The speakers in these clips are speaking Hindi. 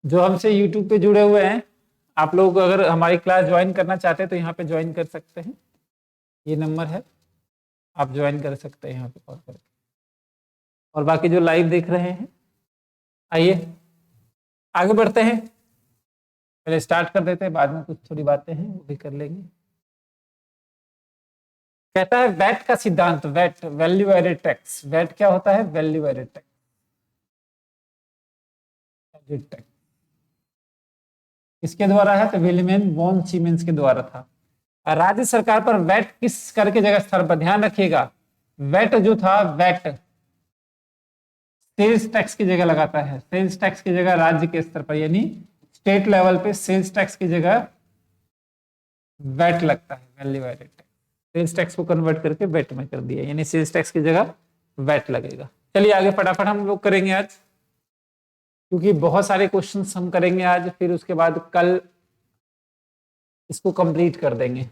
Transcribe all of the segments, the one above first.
जो हमसे यूट्यूब पे जुड़े हुए हैं, आप लोग अगर हमारी क्लास ज्वाइन करना चाहते हैं तो यहाँ पे ज्वाइन कर सकते हैं। ये नंबर है, आप ज्वाइन कर सकते हैं यहाँ पे कॉल करके। और बाकी जो लाइव देख रहे हैं, आइए आगे बढ़ते हैं। पहले स्टार्ट कर देते हैं, बाद में कुछ थोड़ी बातें हैं वो भी कर लेंगे। कहता है वैट का सिद्धांत, VAT value added tax. VAT क्या होता है? Value added tax. किसके द्वारा है? तो विलियम वॉन सीमेंस के द्वारा था। राज्य सरकार पर वैट किस कर के जगह स्तर पर, ध्यान रखिएगा, वैट जो था, वैट सेल्स टैक्स की जगह लगाता है। सेल्स टैक्स की जगह राज्य के स्तर पर यानी स्टेट लेवल पे सेल्स टैक्स की जगह वैट लगता है, value added tax. Sales tax को कन्वर्ट करके वैट में कर दिया, यानी सेल्स टैक्स की जगह वैट लगेगा। चलिए आगे फटाफट हम लोग करेंगे आज, क्योंकि बहुत सारे क्वेश्चंस हम करेंगे आज, फिर उसके बाद कल इसको कंप्लीट कर देंगे।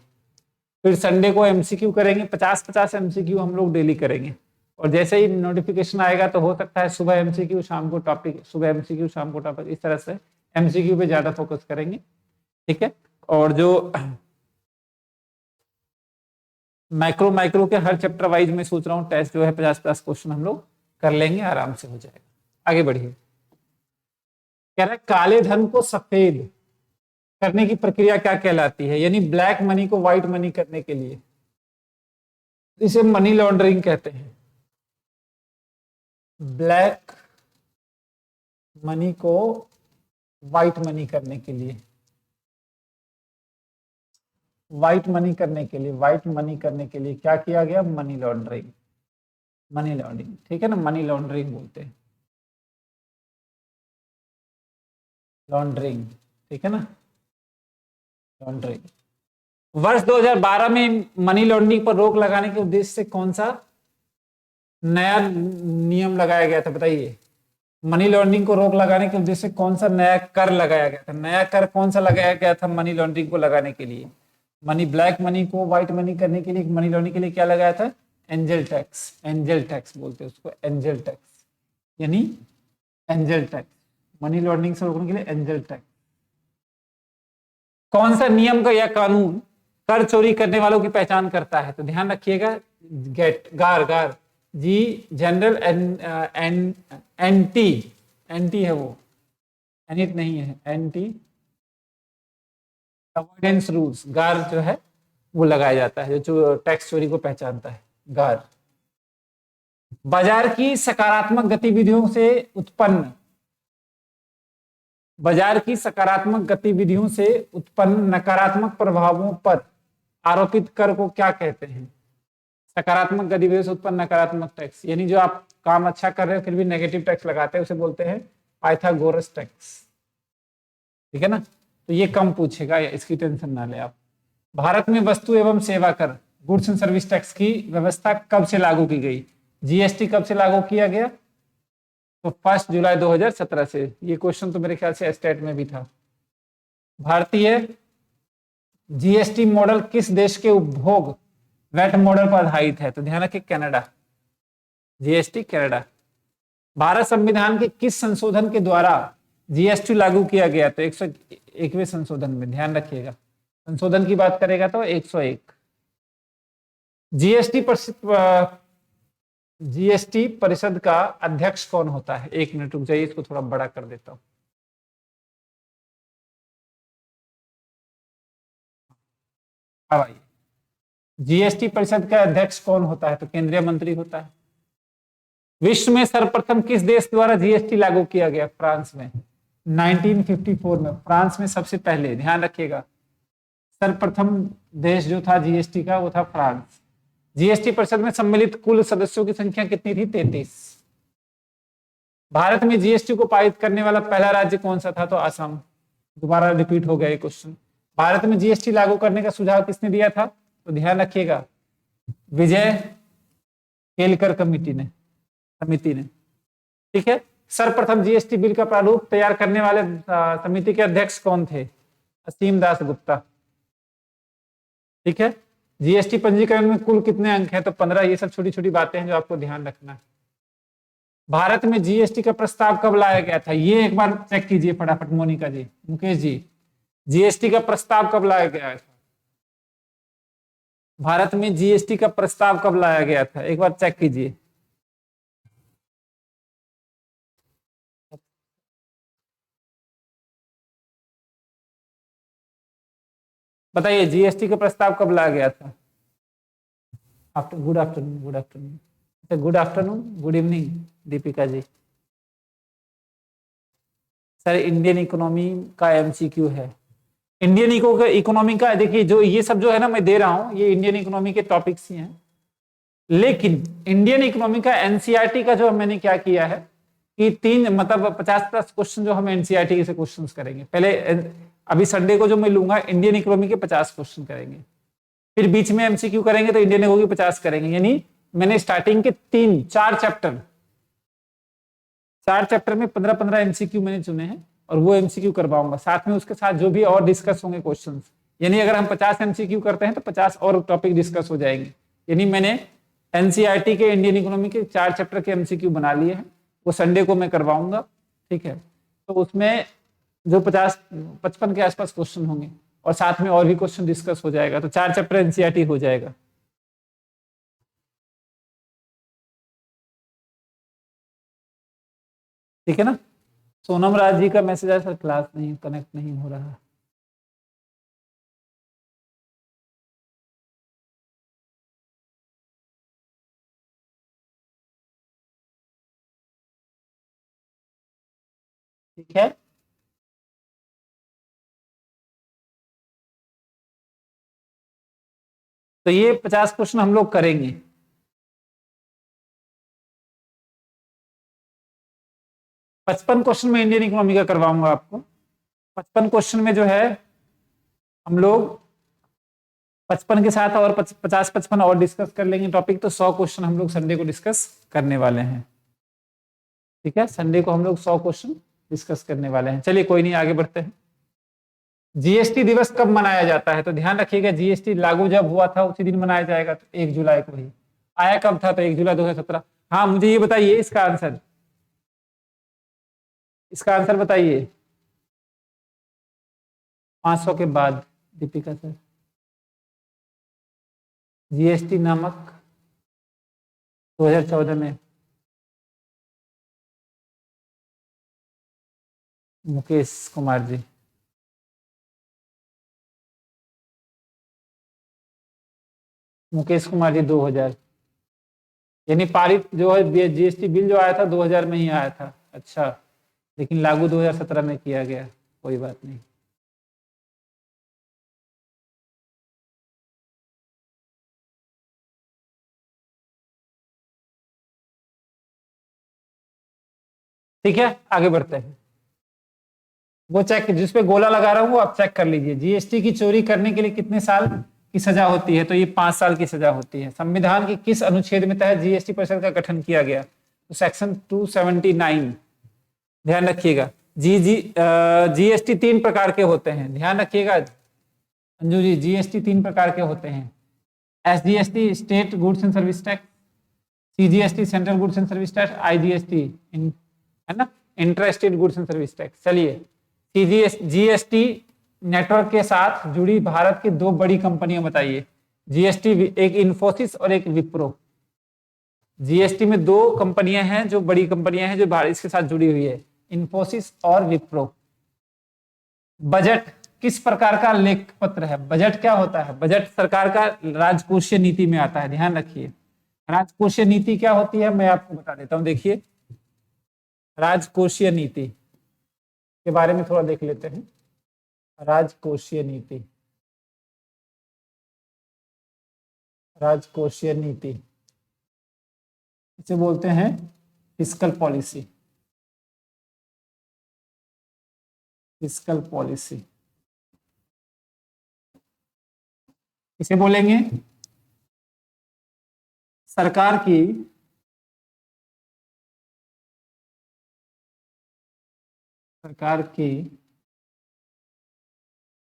फिर संडे को एमसीक्यू करेंगे, 50-50 एमसीक्यू हम लोग डेली करेंगे। और जैसे ही नोटिफिकेशन आएगा तो हो सकता है सुबह एमसीक्यू शाम को टॉपिक, सुबह एमसीक्यू शाम को टॉपिक, इस तरह से एमसीक्यू पे ज्यादा फोकस करेंगे, ठीक है। और जो माइक्रो माइक्रो के हर चैप्टर वाइज में सोच रहा हूँ टेस्ट जो है 50-50 क्वेश्चन हम लोग कर लेंगे, आराम से हो जाएगा। आगे बढ़िए। कह रहा है काले धन को सफेद करने की प्रक्रिया क्या कहलाती है, यानी ब्लैक मनी को व्हाइट मनी करने के लिए, इसे मनी लॉन्ड्रिंग कहते हैं। ब्लैक मनी को व्हाइट मनी करने के लिए, व्हाइट मनी करने के लिए, व्हाइट मनी करने के लिए क्या किया गया? मनी लॉन्ड्रिंग, मनी लॉन्ड्रिंग, ठीक है ना, मनी लॉन्ड्रिंग बोलते हैं, लॉन्ड्रिंग, ठीक है ना, लॉन्ड्रिंग। वर्ष 2012 में मनी लॉन्ड्रिंग पर रोक लगाने के उद्देश्य से कौन सा नया नियम लगाया गया था? बताइए, मनी लॉन्ड्रिंग को रोक लगाने के उद्देश्य से कौन सा नया कर लगाया गया था? नया कर कौन सा लगाया गया था मनी लॉन्ड्रिंग को लगाने के लिए? मनी, ब्लैक मनी को व्हाइट मनी करने के लिए, मनी लॉन्ड्रिंग के लिए क्या लगाया था? एंजल टैक्स, एंजल टैक्स बोलते हैं उसको, एंजल टैक्स, यानी एंजल टैक्स, मनी लॉन्ड्रिंग से रोकने के लिए एंजल टैक्स। कौन सा नियम का या कानून कर चोरी करने वालों की पहचान करता है? तो ध्यान रखिएगा, गेट, गार, गार, जी जनरल एंटी, एंटी है वो, एनिट नहीं है, एंटी अवॉइडेंस रूल्स, गार जो है वो लगाया जाता है जो टैक्स चोरी को पहचानता है, गार। बाजार की सकारात्मक गतिविधियों से उत्पन्न, बाजार की सकारात्मक गतिविधियों से उत्पन्न नकारात्मक प्रभावों पर आरोपित कर को क्या कहते हैं? सकारात्मक गतिविधियों से उत्पन्न नकारात्मक टैक्स, यानी जो आप काम अच्छा कर रहे हो फिर भी नेगेटिव टैक्स लगाते हैं, उसे बोलते हैं पाइथागोरस टैक्स, ठीक है ना। तो ये कम पूछेगा, इसकी टेंशन ना ले आप। भारत में वस्तु एवं सेवा कर, गुड्स एंड सर्विस टैक्स की व्यवस्था कब से लागू की गई? जीएसटी कब से लागू किया गया? तो 1 जुलाई 2017 से। ये क्वेश्चन तो मेरे ख्याल से स्टेट में भी था। भारतीय जीएसटी मॉडल किस देश के उपभोग वैट मॉडल पर आधारित है? तो ध्यान रखिए, कनाडा, जीएसटी कनाडा। भारत संविधान के किस संशोधन के द्वारा जीएसटी लागू किया गया? तो 101वें संशोधन में, ध्यान रखिएगा, संशोधन की बात करेगा तो 101। जीएसटी परिषद का अध्यक्ष कौन होता है? 1 मिनट रुक जाइए, इसको थोड़ा बड़ा कर देता हूं। अब आइए, जीएसटी परिषद का अध्यक्ष कौन होता है? तो केंद्रीय मंत्री होता है। विश्व में सर्वप्रथम किस देश द्वारा जीएसटी लागू किया गया? फ्रांस में, 1954 में, फ्रांस में सबसे पहले, ध्यान रखिएगा, सर्वप्रथम देश जो था जीएसटी का वो था फ्रांस। जीएसटी परिषद में सम्मिलित कुल सदस्यों की संख्या कितनी थी? 33। भारत में जीएसटी को पारित करने वाला पहला राज्य कौन सा था? तो असम। दोबारा रिपीट हो गया ये क्वेश्चन। भारत में जीएसटी लागू करने का सुझाव किसने दिया था? तो ध्यान रखिएगा, विजय केलकर समिति ने, ठीक है। सर्वप्रथम जीएसटी बिल का प्रारूप तैयार करने वाले समिति के अध्यक्ष कौन थे? असीम दास गुप्ता, ठीक है। जीएसटी पंजीकरण में कुल कितने अंक हैं? तो 15। ये सब छोटी छोटी बातें हैं जो आपको ध्यान रखना है। भारत में जीएसटी का प्रस्ताव कब लाया गया था? ये एक बार चेक कीजिए फटाफट मोनिका जी, मुकेश जी, जीएसटी का प्रस्ताव कब लाया गया था? भारत में जीएसटी का प्रस्ताव कब लाया गया था, एक बार चेक कीजिए। बताइए जीएसटी का प्रस्ताव कब लाया गया था? After good afternoon, good afternoon, good afternoon, good evening Deepika ji. Sir Indian economy का एमसीक्यू है। इंडियन इकोनॉमी का देखिए, जो ये सब जो है ना मैं दे रहा हूं, ये इंडियन इकोनॉमी के टॉपिक्स ही हैं, लेकिन इंडियन इकोनॉमी का एनसीईआरटी का जो मैंने क्या किया है कि तीन मतलब 50+ क्वेश्चन जो हम एनसीईआरटी से क्वेश्चंस करेंगे पहले। अभी संडे को जो मैं लूंगा इंडियन इकोनॉमी के 50 क्वेश्चन करेंगे, फिर बीच में एमसीक्यू करेंगे तो इंडियन इकोनॉमी के 50 करेंगे। यानी मैंने स्टार्टिंग के 4 चैप्टर में 15-15 एमसीक्यू मैंने चुने हैं और वो एमसीक्यू करवाऊंगा, साथ में उसके साथ जो भी और डिस्कस होंगे क्वेश्चंस। यानी अगर हम 50 एमसीक्यू करते हैं तो 50 और टॉपिक डिस्कस हो जाएंगे। यानी मैंने एनसीईआरटी के इंडियन इकोनॉमी के 4 चैप्टर के एमसीक्यू बना लिए हैं, वो संडे को मैं करवाऊंगा, ठीक है। तो उसमें जो 50-55 के आसपास क्वेश्चन होंगे और साथ में और भी क्वेश्चन डिस्कस हो जाएगा, तो 4 चैप्टर एनसीईआरटी हो जाएगा। ठीक है ना? सोनम राज जी का मैसेज आया, सर क्लास नहीं कनेक्ट नहीं हो रहा। ठीक है, तो ये 50 क्वेश्चन हम लोग करेंगे। 55 क्वेश्चन में इंडियन इकोनॉमी का करवाऊंगा आपको। 55 क्वेश्चन में जो है हम लोग 55 के साथ और 50-55 और डिस्कस कर लेंगे टॉपिक, तो 100 क्वेश्चन हम लोग संडे को डिस्कस करने वाले हैं। ठीक है, संडे को हम लोग 100 क्वेश्चन डिस्कस करने वाले हैं। चलिए कोई नहीं, आगे बढ़ते हैं। जीएसटी दिवस कब मनाया जाता है? तो ध्यान रखिएगा, जीएसटी लागू जब हुआ था उसी दिन मनाया जाएगा, तो 1 जुलाई को ही। आया कब था? तो 1 जुलाई 2017। हाँ मुझे ये बताइए इसका आंसर, इसका आंसर बताइए। 500 के बाद दीपिका सर, जीएसटी नामक 2014 में। मुकेश कुमार जी, मुकेश कुमार जी 2000, यानी पारित जो है जीएसटी बिल जो आया था 2000 में ही आया था। अच्छा, लेकिन लागू 2017 में किया गया, कोई बात नहीं। ठीक है, आगे बढ़ते हैं। वो चेक जिसपे गोला लगा रहा हूं वो आप चेक कर लीजिए। जीएसटी की चोरी करने के लिए कितने साल की सजा होती है? तो ये 5 साल की सजा होती है। संविधान के किस अनुच्छेद में तहत जीएसटी परिषद का गठन किया गया? तो सेक्शन 279। ध्यान रखिएगा, जीएसटी 3 प्रकार के होते हैं, ध्यान रखिएगा अंजू जी। जीएसटी 3 प्रकार के होते हैं, SGST state goods and service tax, CGST central goods and service tax, IGST है ना, intra state goods and service tax. चलिए, जीएसटी नेटवर्क के साथ जुड़ी भारत की 2 बड़ी कंपनियां बताइए। जीएसटी, एक इन्फोसिस और एक विप्रो। जीएसटी में 2 कंपनियां हैं जो बड़ी कंपनियां हैं जो भारत इसके साथ जुड़ी हुई है, इन्फोसिस और विप्रो। बजट किस प्रकार का लेख पत्र है? बजट क्या होता है? बजट सरकार का राजकोषीय नीति में आता है, ध्यान रखिए। राजकोषीय नीति क्या होती है मैं आपको बता देता हूं, देखिए। राजकोषीय नीति के बारे में थोड़ा देख लेते हैं। राजकोषीय नीति, राजकोषीय नीति इसे बोलते हैं फिस्कल पॉलिसी। फिस्कल पॉलिसी इसे बोलेंगे सरकार की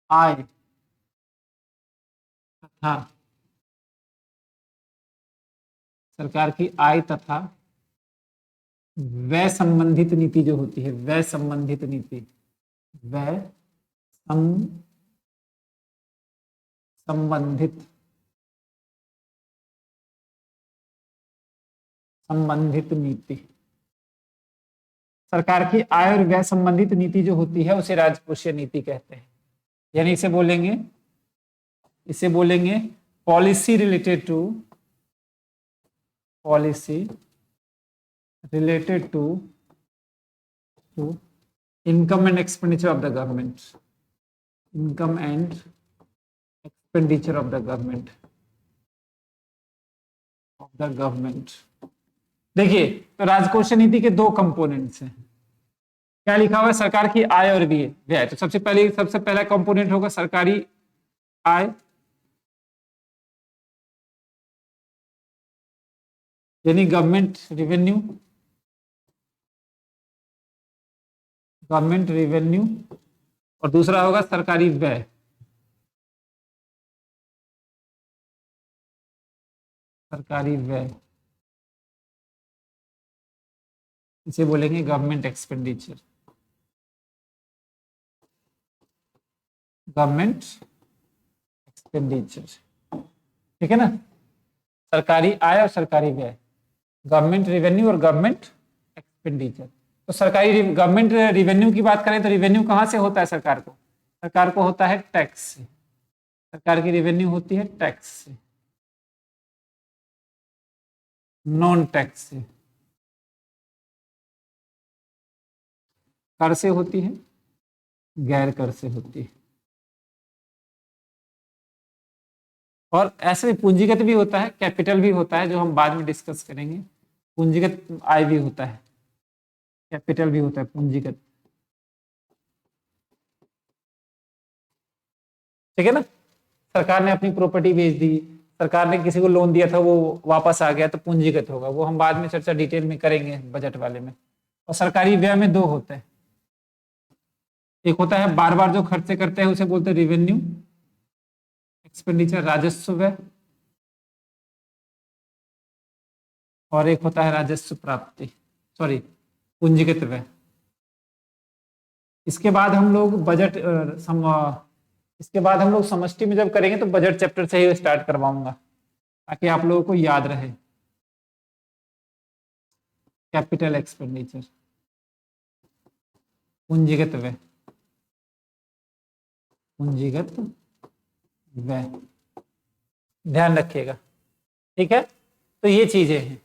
आय तथा सरकार की आय तथा व्यय संबंधित नीति जो होती है, व्यय संबंधित नीति, व्यय संबंधित नीति, सरकार की आय और व्यय संबंधित नीति जो होती है उसे राजकोषीय नीति कहते हैं। यानी इसे बोलेंगे policy related to income and expenditure of the government, income and expenditure of the government. देखिए, तो राजकोषीय नीति के दो कंपोनेंट्स हैं। क्या लिखा हुआ है? सरकार की आय और व्यय। तो सबसे पहला कंपोनेंट होगा सरकारी आय, यानी गवर्नमेंट रेवेन्यू, और दूसरा होगा सरकारी व्यय, इसे बोलेंगे गवर्नमेंट एक्सपेंडिचर, ठीक है ना। सरकारी आय और सरकारी व्यय, गवर्नमेंट रेवेन्यू और गवर्नमेंट एक्सपेंडिचर। तो सरकारी गवर्नमेंट रेवेन्यू की बात करें तो रेवेन्यू कहाँ से होता है? सरकार को होता है टैक्स से। सरकार की रेवेन्यू होती है टैक्स से, नॉन टैक्स से। कर से होती है, गैर कर से होती है। और ऐसे पूंजीगत भी होता है, कैपिटल भी होता है, जो हम बाद में डिस्कस करेंगे। पूंजीगत आय भी होता है, कैपिटल भी होता है पूंजीगत, ठीक है ना। सरकार ने अपनी प्रॉपर्टी बेच दी, सरकार ने किसी को लोन दिया था वो वापस आ गया, तो पूंजीगत होगा। वो हम बाद में चर्चा डिटेल में करेंगे बजट वाले में। और सरकारी व्यय में दो होते हैं, एक होता है बार बार जो खर्चे करते हैं उसे बोलते हैं रेवेन्यू एक्सपेंडिचर, राजस्व व्यय, और एक होता है राजस्व प्राप्ति, पूंजीगत व्यय। इसके बाद हम लोग समष्टि में जब करेंगे तो बजट चैप्टर से ही स्टार्ट करवाऊंगा, ताकि आप लोगों को याद रहे। कैपिटल एक्सपेंडिचर, पूंजीगत व्यय, ध्यान रखिएगा, ठीक है। तो ये चीजें हैं।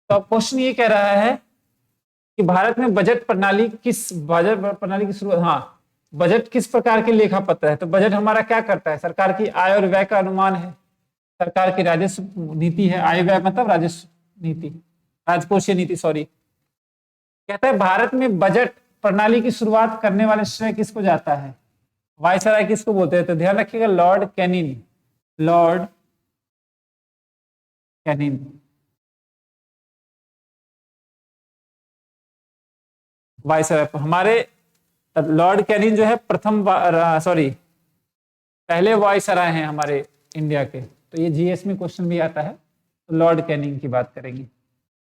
तो अब क्वेश्चन ये कह रहा है कि भारत में बजट प्रणाली की शुरुआत, बजट किस प्रकार के लेखा पत्र है? तो बजट हमारा क्या करता है? सरकार की आय और व्यय का अनुमान है, सरकार की राजस्व नीति है, आय व्यय मतलब राजस्व नीति, राजकोषीय नीति, कहता है भारत में बजट प्रणाली की शुरुआत करने वाले श्रेय किसको जाता है? वायसराय किसको बोलते हैं? तो ध्यान रखिएगा, लॉर्ड कैनिंग, वायसराय। हमारे लॉर्ड कैनिंग जो है पहले वायसराय हैं हमारे इंडिया के। तो ये जीएस में क्वेश्चन भी आता है, तो लॉर्ड कैनिंग की बात करेंगे।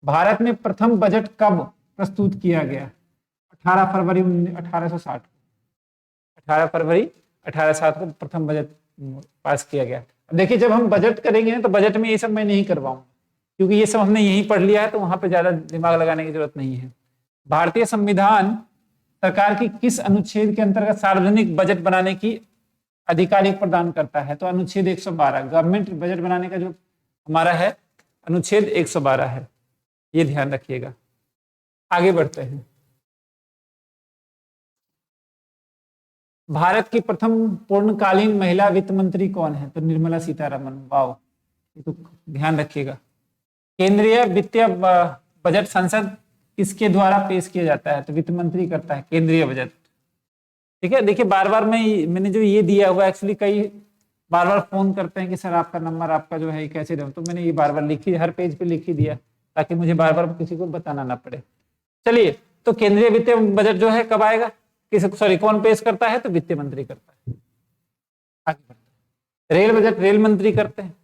भारत में प्रथम बजट कब प्रस्तुत किया गया? 18 फरवरी 1860, 18 फरवरी 1860 को प्रथम बजट पास किया गया। देखिए, जब हम बजट करेंगे ना तो बजट में ये सब मैं नहीं करवाऊंगा, क्योंकि ये सब हमने यहीं पढ़ लिया है, तो वहां पे ज्यादा दिमाग लगाने की जरूरत नहीं है। भारतीय संविधान सरकार की किस अनुच्छेद के अंतर्गत सार्वजनिक बजट बनाने की अधिकार प्रदान करता है? तो अनुच्छेद 112, गवर्नमेंट बजट बनाने का जो हमारा है अनुच्छेद 112 है, ये ध्यान रखिएगा। आगे बढ़ते हैं। भारत की प्रथम पूर्णकालीन महिला वित्त मंत्री कौन है? तो निर्मला सीतारमन। वाओ, ये तो ध्यान रखिएगा। केंद्रीय वित्तीय बजट संसद किसके द्वारा पेश किया जाता है? तो वित्त मंत्री करता है केंद्रीय बजट, ठीक है। देखिए, बार बार मैंने जो ये दिया हुआ, एक्चुअली कई बार बार फोन करते हैं कि सर आपका नंबर, आपका जो है कैसे दो, तो मैंने ये बार बार हर पेज पे लिख ही दिया, ताकि मुझे बार बार किसी को बताना ना पड़े। चलिए, तो केंद्रीय वित्तीय बजट जो है कब आएगा? कौन पेश करता है? तो वित्त मंत्री करता है। आगे बढ़ते हैं। रेल बजट रेल मंत्री करते हैं।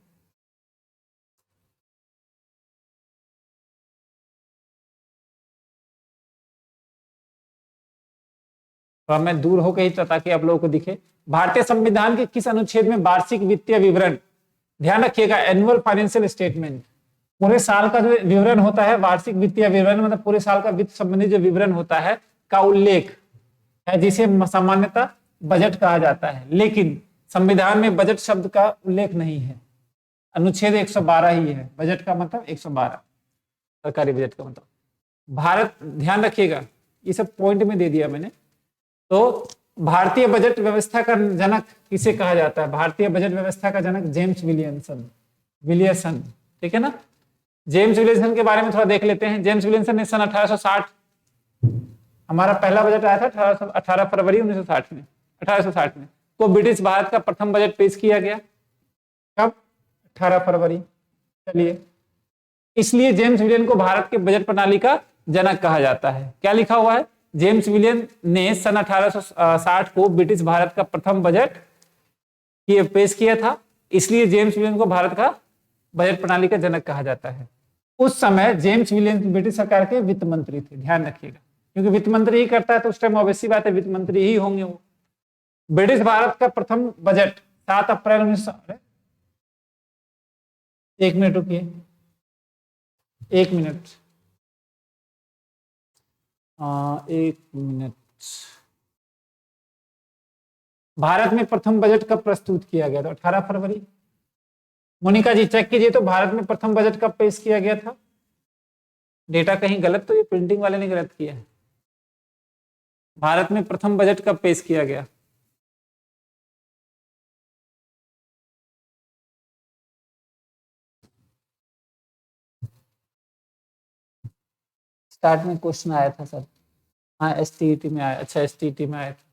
थोड़ा मैं दूर हो गई ताकि आप लोगों को दिखे। भारतीय संविधान के किस अनुच्छेद में वार्षिक वित्तीय विवरण, ध्यान रखिएगा, एनुअल फाइनेंशियल स्टेटमेंट, पूरे साल का जो विवरण होता है, वार्षिक वित्तीय विवरण मतलब पूरे साल का वित्त संबंधी जो विवरण होता है का उल्लेख है, जिसे सामान्यतः बजट कहा जाता है। लेकिन संविधान में बजट शब्द का उल्लेख नहीं है, अनुच्छेद 112 ही है बजट का मतलब, 112 सरकारी बजट का मतलब। भारत, ध्यान रखिएगा ये सब पॉइंट में दे दिया मैंने। तो भारतीय बजट व्यवस्था का जनक किसे कहा जाता है? भारतीय बजट व्यवस्था का जनक जेम्स विलियसन, ठीक है ना। जेम्स विलियसन के बारे में थोड़ा देख लेते हैं। जेम्स विलियसन ने सन 1860, हमारा पहला बजट आया था 18 फरवरी 1960 में, 1860 में को ब्रिटिश भारत का प्रथम बजट पेश किया गया। कब? 18 फरवरी। चलिए, इसलिए जेम्स विलियन को भारत के बजट प्रणाली का जनक कहा जाता है। क्या लिखा हुआ है? जेम्स विलियन ने सन 1860 को ब्रिटिश भारत का प्रथम बजट पेश किया था, इसलिए जेम्स विलियन को भारत का बजट प्रणाली का जनक कहा जाता है। उस समय जेम्स विलियन ब्रिटिश सरकार के वित्त मंत्री थे, ध्यान रखिएगा, क्योंकि वित्त मंत्री ही करता है तो उस टाइम ऑब्वियसली बात है वित्त मंत्री ही होंगे वो। ब्रिटिश भारत का प्रथम बजट 7 अप्रैल 1900, एक मिनट रुकिए, एक मिनट, एक मिनट। भारत में प्रथम बजट कब प्रस्तुत किया गया था? 18 फरवरी। मोनिका जी चेक कीजिए तो भारत में प्रथम बजट कब पेश किया गया था? डेटा कहीं गलत तो ये प्रिंटिंग वाले ने गलत किया है। भारत में प्रथम बजट कब पेश किया गया? स्टार्ट में क्वेश्चन आया था सर, हाँ एसटीईटी में आया। अच्छा, एसटीईटी में आया था,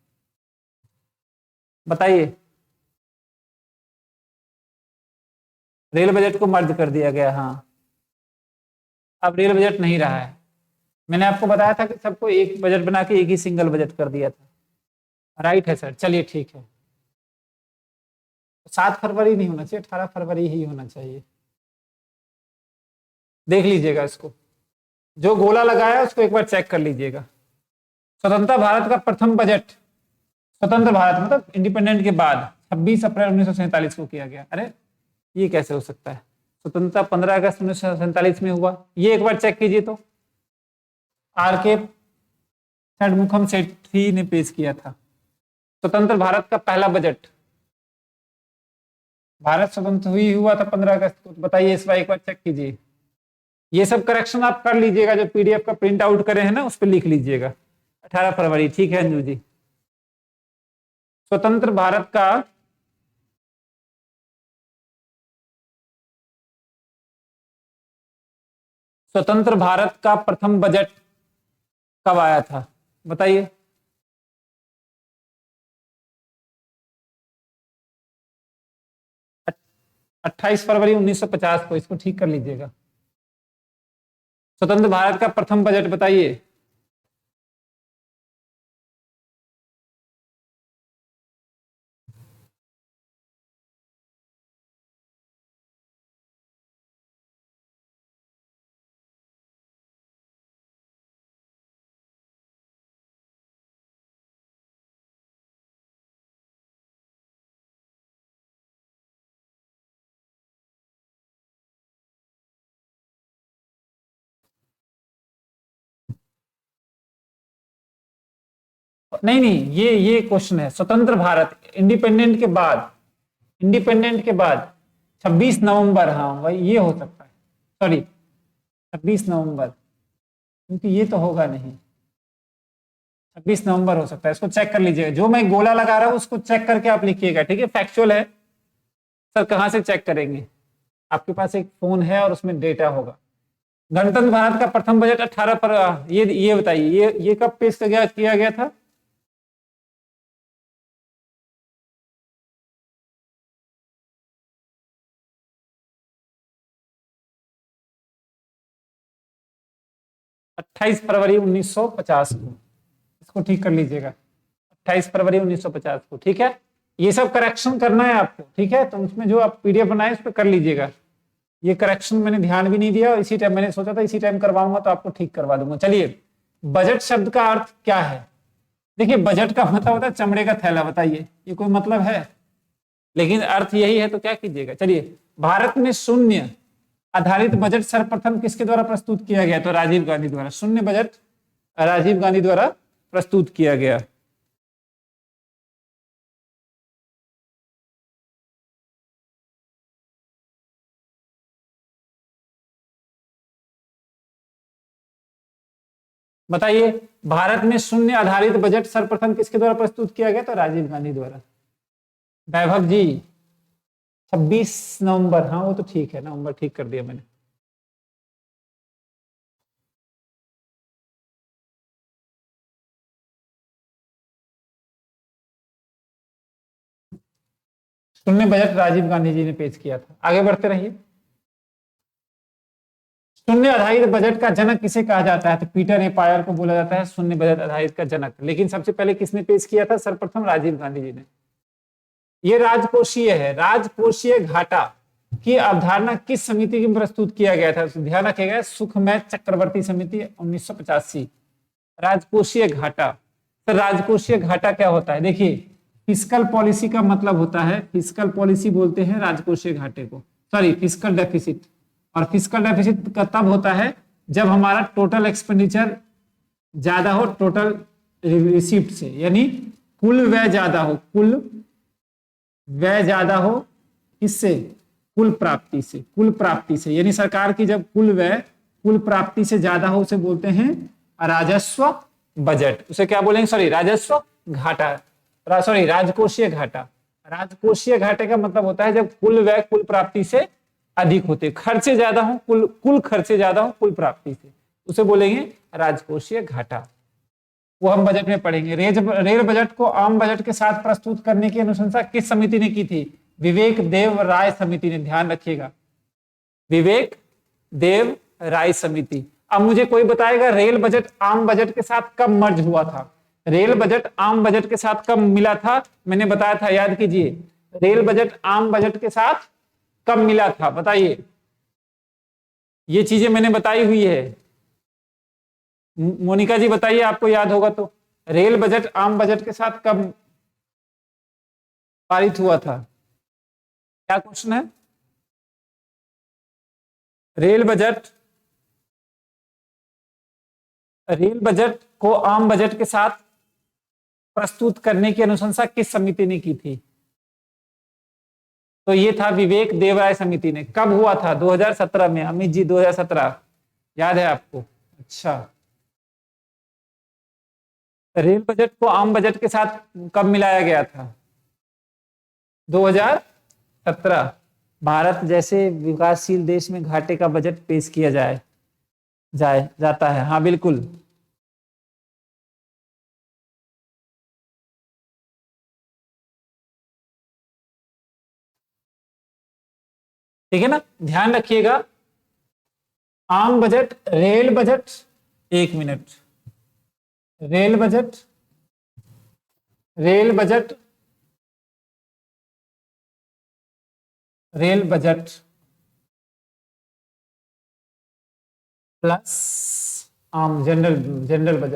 बताइए। रेल बजट को मर्ज कर दिया गया, हाँ, अब रेल बजट नहीं रहा है। मैंने आपको बताया था कि सबको एक बजट बना के एक ही सिंगल बजट कर दिया था, राइट है सर। चलिए ठीक है, 7 फरवरी नहीं होना चाहिए, 18 फरवरी ही होना चाहिए। देख लीजिएगा इसको, जो गोला लगाया उसको एक बार चेक कर लीजिएगा। स्वतंत्र भारत का प्रथम बजट, स्वतंत्र भारत मतलब इंडिपेंडेंट के बाद 26 अप्रैल 1947 को किया गया। अरे ये कैसे हो सकता है? स्वतंत्रता 15 अगस्त 1947 में हुआ, ये एक बार चेक कीजिए तो। आर के षणमुखम सेठी ने पेश किया था स्वतंत्र भारत का पहला बजट। भारत स्वतंत्र हुआ था 15 अगस्त को, बताइए इस बार एक बार चेक कीजिए। ये सब करेक्शन आप कर लीजिएगा, जो पीडीएफ का प्रिंट आउट करे हैं ना उस पर लिख लीजिएगा 18 फरवरी, ठीक है अंजू जी। स्वतंत्र भारत का प्रथम बजट कब आया था बताइए? अ- 28 फरवरी 1950 को, इसको ठीक कर लीजिएगा। स्वतंत्र भारत का प्रथम बजट बताइए। नहीं नहीं, ये क्वेश्चन है स्वतंत्र भारत इंडिपेंडेंट के बाद 26 नवंबर, हाँ वही ये हो सकता है, सॉरी 26 नवंबर, क्योंकि ये तो होगा नहीं। 26 नवंबर हो सकता है, इसको चेक कर लीजिएगा। जो मैं गोला लगा रहा हूं उसको चेक करके आप लिखिएगा, ठीक है? फैक्चुअल है सर, कहां से चेक करेंगे? आपके पास एक फोन है और उसमें डेटा होगा। गणतंत्र भारत का प्रथम बजट 18 पर, ये बताइए ये कब पेश किया गया था? अट्ठाईस फरवरी 1950 को, इसको ठीक कर लीजिएगा। 28 फरवरी 1950 को, ठीक है? ये सब करेक्शन करना है आपको, ठीक है? तो उसमें जो आप पीडीएफ बनाए उस पर कर लीजिएगा। ये करेक्शन मैंने ध्यान भी नहीं दिया और इसी टाइम मैंने सोचा था इसी टाइम करवाऊंगा तो आपको ठीक करवा दूंगा। चलिए, बजट शब्द का अर्थ क्या है? देखिए बजट का मतलब होता है चमड़े का थैला, बताइए ये कोई मतलब है? लेकिन अर्थ यही है तो क्या कीजिएगा। चलिए, भारत में शून्य आधारित बजट सर्वप्रथम किसके द्वारा प्रस्तुत किया गया? तो राजीव गांधी द्वारा। शून्य बजट राजीव गांधी द्वारा प्रस्तुत किया गया। बताइए, भारत में शून्य आधारित बजट सर्वप्रथम किसके द्वारा प्रस्तुत किया गया? तो राजीव गांधी द्वारा। वैभव जी 26 नवंबर, हाँ वो तो ठीक है, नवंबर ठीक कर दिया मैंने। शून्य बजट राजीव गांधी जी ने पेश किया था। आगे बढ़ते रहिए। शून्य आधारित बजट का जनक किसे कहा जाता है? तो पीटर ए पायर को बोला जाता है शून्य बजट आधारित का जनक। लेकिन सबसे पहले किसने पेश किया था? सर्वप्रथम राजीव गांधी जी ने। ये राजकोषीय है। राजकोषीय घाटा की अवधारणा किस समिति में प्रस्तुत किया गया था? तो ध्यान रखिएगा, सुखमय चक्रवर्ती समिति 1985। राजकोषीय घाटा। तो राजकोषीय घाटा क्या होता है? देखिए, फिस्कल पॉलिसी का मतलब होता है, फिस्कल पॉलिसी बोलते हैं राजकोषीय घाटे को, सॉरी फिस्कल डेफिसिट। और फिस्कल डेफिसिट का तब होता है जब हमारा टोटल एक्सपेंडिचर ज्यादा हो टोटल रिसीप्ट से, यानी कुल व्यय ज्यादा हो, कुल व्यय ज्यादा हो किससे? कुल प्राप्ति से। कुल प्राप्ति से यानी सरकार की जब कुल व्यय कुल प्राप्ति से ज्यादा हो उसे बोलते हैं राजस्व बजट। उसे क्या बोलेंगे? सॉरी राजस्व घाटा, सॉरी राजकोषीय घाटा। राजकोषीय घाटे का मतलब होता है जब कुल व्यय कुल प्राप्ति से अधिक होते, खर्चे ज्यादा हो, कुल खर्चे ज्यादा हो कुल प्राप्ति से, उसे बोलेंगे राजकोषीय घाटा। वो हम बजट में पढ़ेंगे। रेल बजट को आम बजट के साथ प्रस्तुत करने की अनुशंसा किस समिति ने की थी? विवेक देव राय समिति ने। ध्यान रखिएगा, विवेक देव राय समिति। अब मुझे कोई बताएगा रेल बजट आम बजट के साथ कब मर्ज हुआ था? रेल बजट आम बजट के साथ कब मिला था? मैंने बताया था, याद कीजिए। रेल बजट आम बजट के साथ कब मिला था? बताइए, ये चीजें मैंने बताई हुई है। मोनिका जी बताइए, आपको याद होगा तो। रेल बजट आम बजट के साथ कब पारित हुआ था? क्या क्वेश्चन है? रेल बजट को आम बजट के साथ प्रस्तुत करने की अनुशंसा किस समिति ने की थी? तो ये था विवेक देवराय समिति ने। कब हुआ था? 2017 में। अमित जी 2017 याद है आपको? अच्छा, रेल बजट को आम बजट के साथ कब मिलाया गया था? 2017। भारत जैसे विकासशील देश में घाटे का बजट पेश किया जाता है। हाँ बिल्कुल। ठीक है ना, ध्यान रखिएगा। आम बजट, रेल बजट, एक minute, rail budget rail budget plus आम जनरल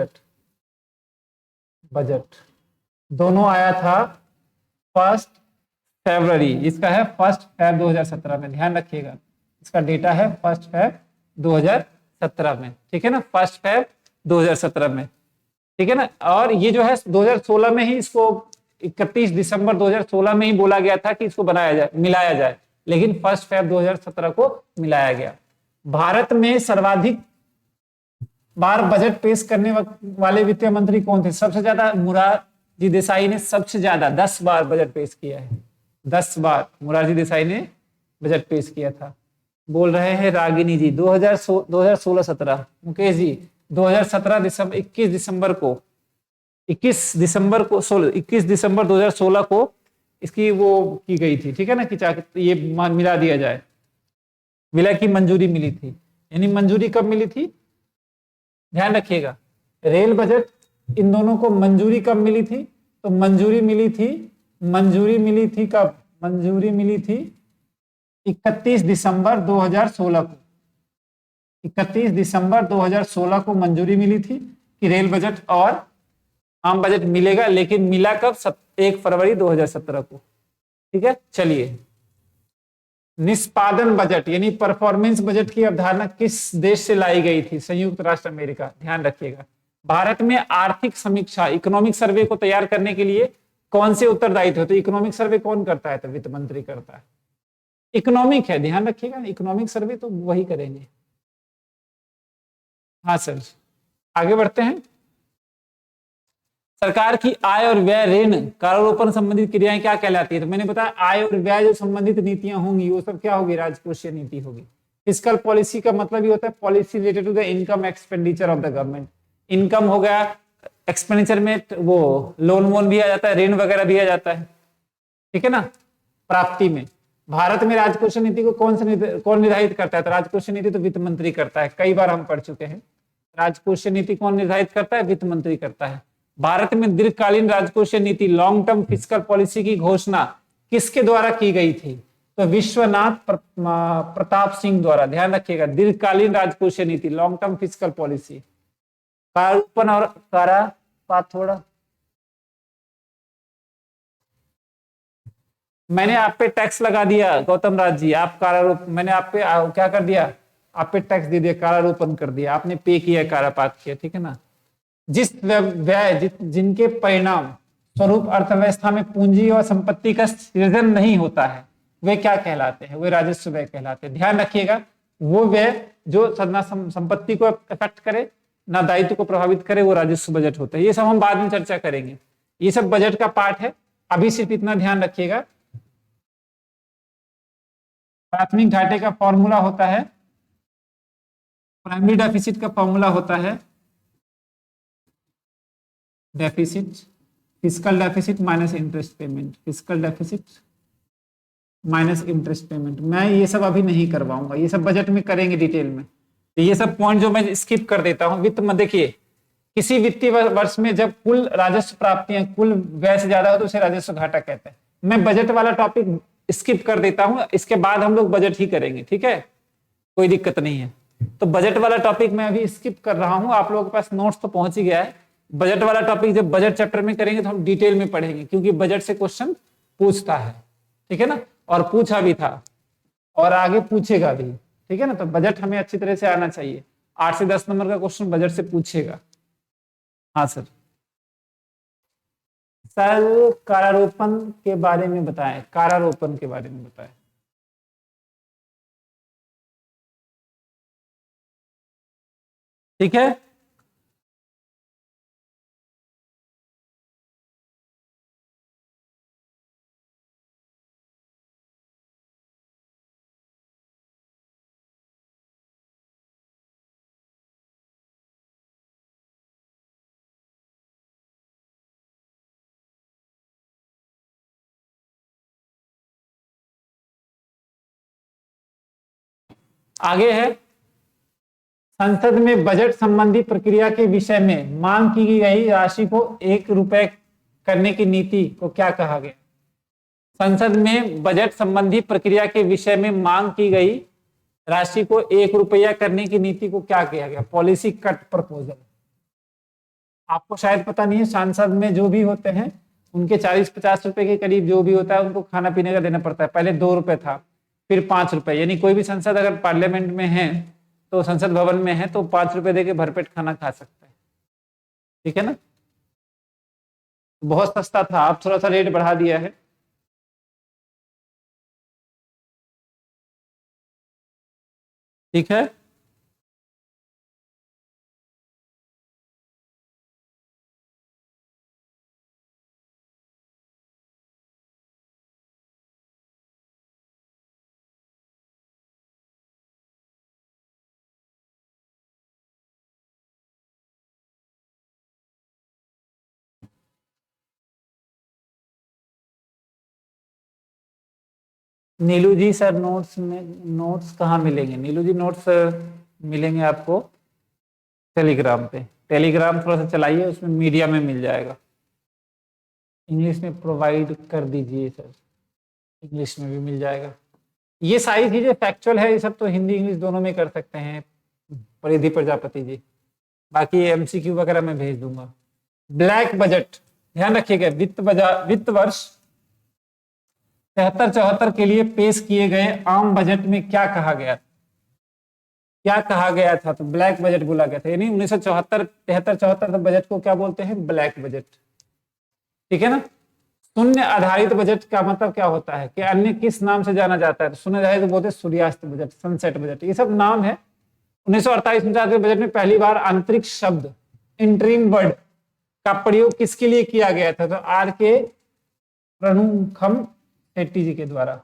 बजट दोनों आया था 1 फरवरी। इसका है 1 फरवरी 2017 में। ध्यान रखिएगा, इसका डेटा है 1 फरवरी 2017 में। ठीक है ना, 1 फरवरी 2017 में। ठीक है ना। और ये जो है 2016 में ही इसको 31 दिसंबर 2016 में ही बोला गया था कि इसको मिलाया जाए, लेकिन 1 फरवरी 2017 को मिलाया गया। भारत में सर्वाधिक बार बजट पेश करने वाले वित्त मंत्री कौन थे? सबसे ज्यादा मोरारजी देसाई ने सबसे ज्यादा 10 बार बजट पेश किया है। 10 बार मोरारजी देसाई ने बजट पेश किया था। बोल रहे हैं रागिनी जी 2016-17। मुकेश जी 2017 दिसंबर 21 दिसंबर 2016 को इसकी वो की गई थी। ठीक है ना, कि ये मिला दिया जाए, विलय की मंजूरी मिली थी। यानी मंजूरी कब मिली थी? ध्यान रखिएगा, रेल बजट इन दोनों को मंजूरी कब मिली थी? तो मंजूरी मिली थी कब? मंजूरी मिली थी 31 दिसंबर 2016 को। 31 दिसंबर 2016 को मंजूरी मिली थी कि रेल बजट और आम बजट मिलेगा, लेकिन मिला कब? 1 फरवरी 2017 को। ठीक है, चलिए। निष्पादन बजट यानी परफॉर्मेंस बजट की अवधारणा किस देश से लाई गई थी? संयुक्त राष्ट्र अमेरिका। ध्यान रखिएगा। भारत में आर्थिक समीक्षा इकोनॉमिक सर्वे को तैयार करने के लिए कौन से उत्तरदायित्व होते? इकोनॉमिक सर्वे कौन करता है? तो वित्त मंत्री करता है। इकोनॉमिक है, ध्यान रखिएगा, इकोनॉमिक सर्वे तो वही करेंगे। हाँ सर, आगे बढ़ते हैं। सरकार की आय और व्यय, ऋण, करारोपण संबंधित क्रियाएं क्या कहलाती है? तो मैंने बताया आय और व्यय जो संबंधित नीतियां होंगी वो सब क्या होगी? राजकोषीय नीति होगी। फिस्कल पॉलिसी का मतलब ये होता है policy related to the income expenditure of the government. Income हो गया, एक्सपेंडिचर में वो लोन वोन भी आ जाता है, ऋण वगैरह भी आ जाता है। ठीक है ना। प्राप्ति में भारत में राजकोषीय नीति को कौन निर्धारित करता है? तो राजकोषीय नीति तो वित्त मंत्री करता है, कई बार हम पढ़ चुके हैं। राजकोषीय नीति कौन निर्धारित करता है? वित्त मंत्री करता है। भारत में दीर्घकालीन राजकोषीय नीति लॉन्ग टर्म फिस्कल पॉलिसी की घोषणा किसके द्वारा की गई थी? तो विश्वनाथ प्रताप सिंह द्वारा। ध्यान रखिएगा, दीर्घकालीन राजकोषीय नीति लॉन्ग टर्म फिस्कल पॉलिसी। करारोपण और कारापात थोड़ा मैंने आप पे टैक्स लगा दिया गौतम राज जी, आप कारारोप मैंने आप पे क्या कर दिया? आप पे टैक्स दे दिया, कारारोपण कर दिया, आपने पे किया, कारापात किया। ठीक है ना। जिस व्यय जिनके परिणाम स्वरूप अर्थव्यवस्था में पूंजी और संपत्ति का सृजन नहीं होता है वे क्या कहलाते हैं? वे राजस्व व्यय कहलाते हैं। ध्यान रखिएगा, वो व्यय जो ना संपत्ति को इफेक्ट करे ना दायित्व को प्रभावित करे वो राजस्व बजट होता है। ये सब हम बाद में चर्चा करेंगे, ये सब बजट का पार्ट है। अभी सिर्फ इतना ध्यान रखिएगा, प्राथमिक घाटे का फॉर्मूला होता है, प्राइमरी डेफिसिट का फॉर्मूला होता है deficit, fiscal deficit minus interest payment, fiscal deficit minus interest payment. मैं ये सब अभी नहीं करवाऊंगा, ये सब बजट में करेंगे डिटेल में। तो ये सब पॉइंट जो मैं स्किप कर देता हूं। वित्त में देखिए, किसी वित्तीय वर्ष में जब कुल राजस्व प्राप्तियां कुल व्यय से ज्यादा हो तो उसे राजस्व घाटा कहते हैं। मैं बजट वाला टॉपिक स्किप कर देता हूं, इसके बाद हम लोग बजट ही करेंगे। ठीक है, कोई दिक्कत नहीं है। तो बजट वाला टॉपिक मैं अभी स्किप कर रहा हूं, आप लोगों के पास नोट्स तो पहुंच ही गया है। बजट वाला टॉपिक जब बजट चैप्टर में करेंगे तो हम डिटेल में पढ़ेंगे, क्योंकि बजट से क्वेश्चन पूछता है। ठीक है ना, और पूछा भी था और आगे पूछेगा भी। ठीक है ना, तो बजट हमें अच्छी तरह से आना चाहिए। 8 से 10 नंबर का क्वेश्चन बजट से पूछेगा। हाँ सर। सर कारारोपण के बारे में बताएं, कारारोपण के बारे में बताएं। ठीक है, आगे है संसद में बजट संबंधी प्रक्रिया के विषय में मांग की गई राशि को 1 रुपए करने की नीति को क्या कहा गया? संसद में बजट संबंधी प्रक्रिया के विषय में मांग की गई राशि को 1 रुपया करने की नीति को क्या कहा गया? Policy cut proposal. आपको शायद पता नहीं है, सांसद में जो भी होते हैं उनके 40-50 रुपए के करीब जो भी होता है उनको खाना पीने का देना पड़ता है। पहले 2 रुपए था, फिर 5 रुपए। यानी कोई भी सांसद अगर पार्लियामेंट में है तो संसद भवन में है तो 5 रुपए देके भरपेट खाना खा सकता है। ठीक है ना, बहुत सस्ता था, अब थोड़ा सा रेट बढ़ा दिया है। ठीक है, नीलू जी सर नोट्स में, नोट्स कहाँ मिलेंगे? नीलू जी नोट्स मिलेंगे आपको टेलीग्राम पे। टेलीग्राम थोड़ा सा चलाइए, उसमें मीडिया में मिल जाएगा। इंग्लिश में प्रोवाइड कर दीजिए सर, इंग्लिश में भी मिल जाएगा। ये सारी चीजें फैक्चुअल है, ये सब तो हिंदी इंग्लिश दोनों में कर सकते हैं परिधि प्रजापति जी। बाकी एमसीक्यू वगैरह मैं भेज दूंगा। ब्लैक बजट, ध्यान रखिएगा, वित्त वर्ष 73-74 के लिए पेश किए गए आम बजट में क्या कहा गया था? क्या कहा गया था? तो ब्लैक बजट बोला गया था, यानी 1974 73-74 बजट को क्या बोलते हैं? Black budget. ठीक है ना। शून्य आधारित बजट का मतलब क्या होता है कि अन्य किस नाम से जाना जाता है? तो शून्य आधारित तो बोलते हैं सूर्यास्त बजट, सनसेट बजट, ये सब नाम है। 1948-49 के बजट में पहली बार आंतरिक शब्द इंटरिम वर्ड का प्रयोग किसके लिए किया गया था? तो आर के प्रमुखम शेट्टी जी के द्वारा।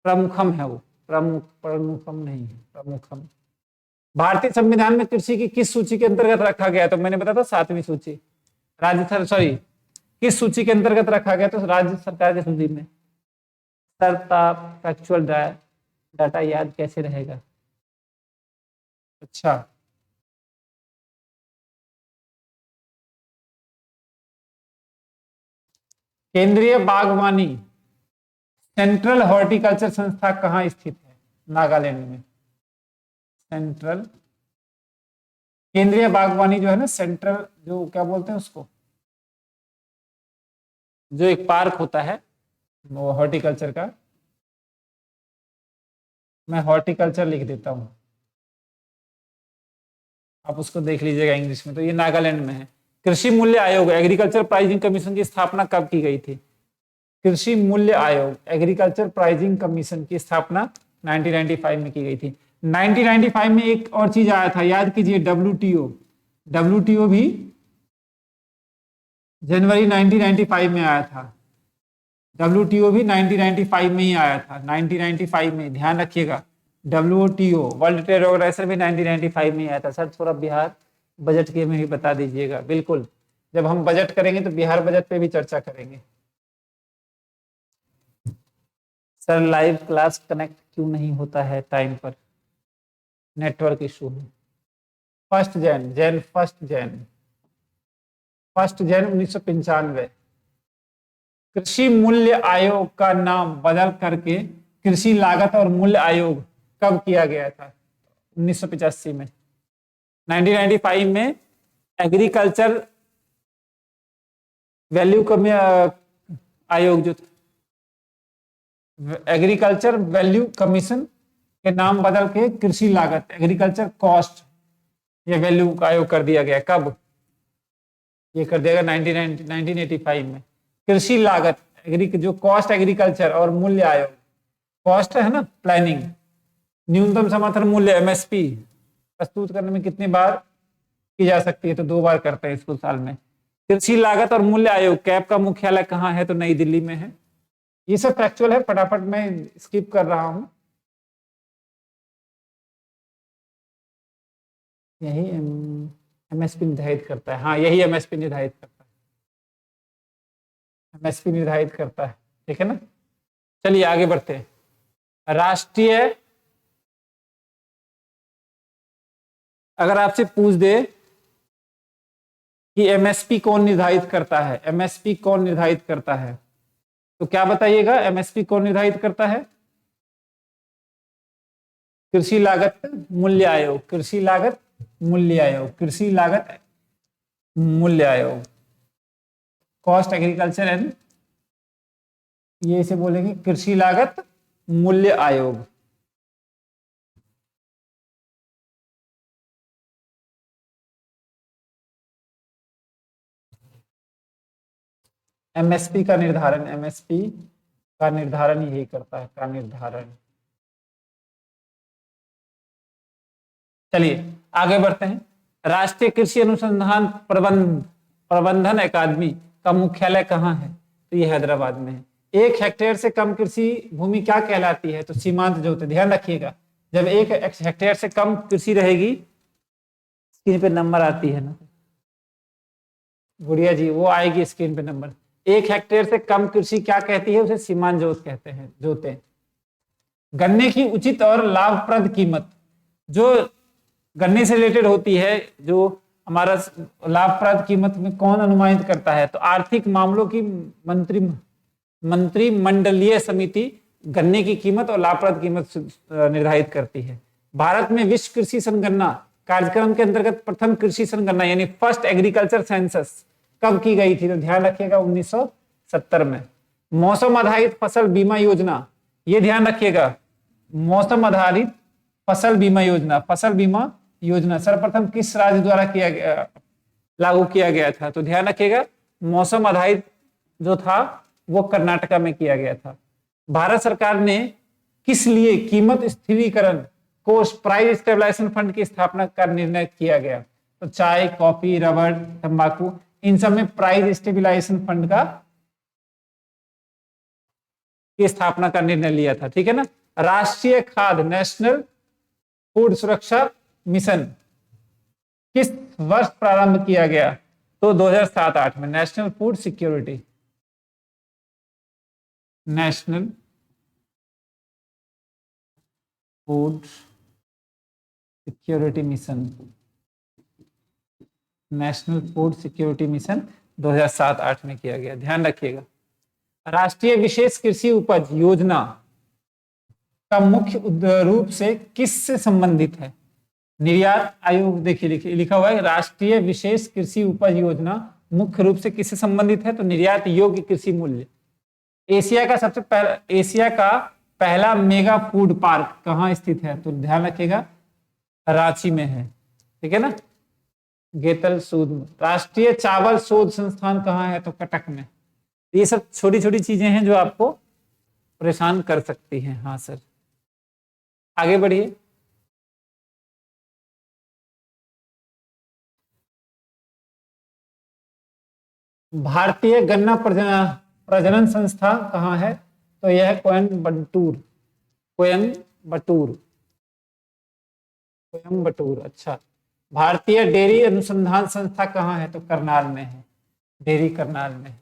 प्रमुखम है वो, प्रमुखम नहीं है, प्रमुखम। भारतीय संविधान में कृषि की किस सूची के अंतर्गत रखा गया? तो मैंने बताया था 7वीं सूची। किस सूची के अंतर्गत रखा गया? तो राज्य सरकार की सूची में। सर फैक्चुअल डाटा याद कैसे रहेगा? अच्छा, केंद्रीय बागवानी सेंट्रल हॉर्टिकल्चर संस्था कहाँ स्थित है? नागालैंड में। सेंट्रल केंद्रीय बागवानी जो है ना, सेंट्रल जो क्या बोलते हैं उसको, जो एक पार्क होता है वो हॉर्टिकल्चर का, मैं हॉर्टिकल्चर लिख देता हूं, आप उसको देख लीजिएगा इंग्लिश में। तो ये नागालैंड में है। कृषि मूल्य आयोग एग्रीकल्चर प्राइसिंग कमीशन की स्थापना कब की गई थी? कृषि मूल्य आयोग एग्रीकल्चर प्राइसिंग कमीशन की स्थापना 1995 में की गई थी। 1995 में एक और चीज आया था, याद कीजिए, डब्ल्यूटीओ भी जनवरी 1995 में आया था। डब्ल्यूटीओ भी 1995 में ही आया था, 1995 में, ध्यान रखिएगा। डब्ल्यूटीओ वर्ल्ड ट्रेड ऑर्गेनाइजेशन भी 1995 में आया था। सर थोड़ा बिहार बजट के में भी बता दीजिएगा। बिल्कुल, जब हम बजट करेंगे तो बिहार बजट पे भी चर्चा करेंगे। सर लाइव क्लास कनेक्ट क्यों नहीं होता है टाइम पर? नेटवर्क इशू है। 1 जनवरी 1995 कृषि मूल्य आयोग का नाम बदल करके कृषि लागत और मूल्य आयोग कब किया गया था? 1985 में। 1995 में एग्रीकल्चर वैल्यू कमी आयोग जो था, एग्रीकल्चर वैल्यू कमीशन के नाम बदल के कृषि लागत एग्रीकल्चर कॉस्ट ये वैल्यू का आयोग कर दिया गया। कब? ये कर दिया गया 1985 में। कृषि लागत जो कॉस्ट एग्रीकल्चर और मूल्य आयोग, कॉस्ट है ना प्लानिंग, न्यूनतम समर्थन मूल्य एमएसपी प्रस्तुत करने में कितनी बार की जा सकती है? तो 2 बार करते हैं इसको साल में। कृषि लागत और मूल्य आयोग कैप का मुख्यालय कहाँ है? तो नई दिल्ली में है। ये सब फैक्चुअल है, फटाफट मैं स्किप कर रहा हूं। यही एमएसपी निर्धारित करता है। हाँ, यही एमएसपी निर्धारित करता है, एमएसपी निर्धारित करता है। ठीक है ना। चलिए आगे बढ़ते हैं। राष्ट्रीय, अगर आपसे पूछ दे कि एमएसपी कौन निर्धारित करता है, एमएसपी कौन निर्धारित करता है, तो क्या बताइएगा? एमएसपी कौन निर्धारित करता है? कृषि लागत मूल्य आयोग, कृषि लागत मूल्य आयोग, कृषि लागत मूल्य आयोग, कॉस्ट एग्रीकल्चर एंड, ये इसे बोलेंगे कृषि लागत मूल्य आयोग। एमएसपी का निर्धारण, एमएसपी का निर्धारण यही करता है, का निर्धारण। चलिए आगे बढ़ते हैं। राष्ट्रीय कृषि अनुसंधान प्रबंधन अकादमी का मुख्यालय कहाँ है? तो ये हैदराबाद में है। 1 हेक्टेयर से कम कृषि भूमि क्या कहलाती है? तो सीमांत जोत। ध्यान रखिएगा, जब 1 हेक्टेयर से कम कृषि रहेगी, स्क्रीन पे नंबर आती है ना गुड़िया जी, वो आएगी स्क्रीन पे नंबर। 1 हेक्टेयर से कम कृषि क्या कहती है? उसे सीमांत जोत कहते हैं, जोतें। गन्ने की उचित और लाभप्रद कीमत, जो गन्ने से रिलेटेड होती है, जो हमारा लाभप्रद कीमत में कौन अनुमानित करता है? तो आर्थिक मामलों की मंत्रिमंडलीय समिति गन्ने की कीमत और लाभप्रद कीमत निर्धारित करती है। भारत में विश्व कृषि संगणना कार्यक्रम के अंतर्गत प्रथम कृषि जनगणना यानी फर्स्ट एग्रीकल्चर सेंसस कब की गई थी? तो ध्यान रखिएगा 1970 में। मौसम आधारित फसल बीमा योजना, ये ध्यान रखिएगा, मौसम आधारित फसल बीमा योजना, फसल बीमा योजना सर्वप्रथम किस राज्य द्वारा किया गया, लागू किया गया था? तो ध्यान रखिएगा मौसम आधारित जो था वो कर्नाटका में किया गया था। भारत सरकार ने किस लिए कीमत स्थिरीकरण कोष प्राइस स्टेबलाइजेशन फंड की स्थापना का निर्णय किया गया? तो चाय, कॉफी, रबड़, तंबाकू, इन सब में प्राइस स्टेबलाइजेशन फंड का की स्थापना का निर्णय लिया था, ठीक है ना। राष्ट्रीय खाद्य नेशनल फूड सुरक्षा मिशन किस वर्ष प्रारंभ किया गया? तो 2007-8 में। National food security, national food security mission, national food security mission 2007-8 में किया गया, ध्यान रखिएगा। राष्ट्रीय विशेष कृषि उपज योजना का मुख्य रूप से किससे संबंधित है? निर्यात आयोग, देखिए लिखा हुआ है राष्ट्रीय विशेष कृषि उपज योजना मुख्य रूप से किससे संबंधित है? तो निर्यात योग्य कृषि मूल्य। एशिया का पहला मेगा फूड पार्क कहाँ स्थित है? तो ध्यान रखिएगा रांची में है, ठीक है ना, गेतल सूद में। राष्ट्रीय चावल शोध संस्थान कहाँ है? तो कटक में। ये सब छोटी छोटी चीजें हैं जो आपको परेशान कर सकती हैं। हाँ सर, आगे बढ़िए। भारतीय गन्ना प्रजनन संस्था कहाँ है? तो यह है कोयम्बटूर, कोयम्बटूर। अच्छा, भारतीय डेयरी अनुसंधान संस्था कहाँ है? तो करनाल में है, डेयरी करनाल में।